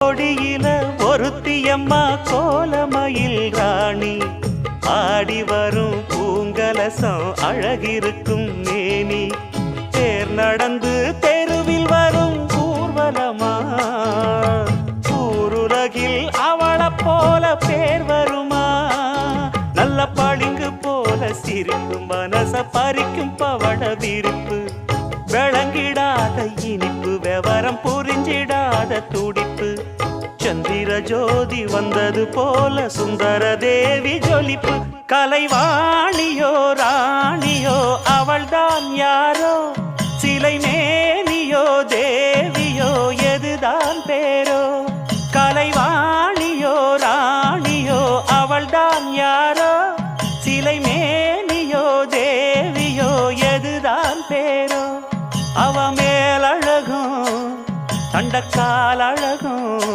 கொடியில ஒருத்தியம்மா கோலமயில் ராணி ஆடி வரும் பூங்கலசம் அழகிருக்கும் மேனி தேர் நடந்து தெருவில் வரும் ஊர்வலமா ஊருலகில் அவளை போல பேர் வருமா நல்ல பளிங்கு போல சிரிக்கும் மனச பறிக்கும் பவள விரிப்பு விளங்கிடாத இனிப்பு விவரம் புரிஞ்சிடாத துடிப்பு சந்திர ஜோதி வந்தது போல சுந்தர தேவி ஜொலிப்பு கலைவாணியோ ராணியோ அவள்தான் யாரோ சிலை மேனியோ தேவியோ எதுதான் பேரோ கலைவா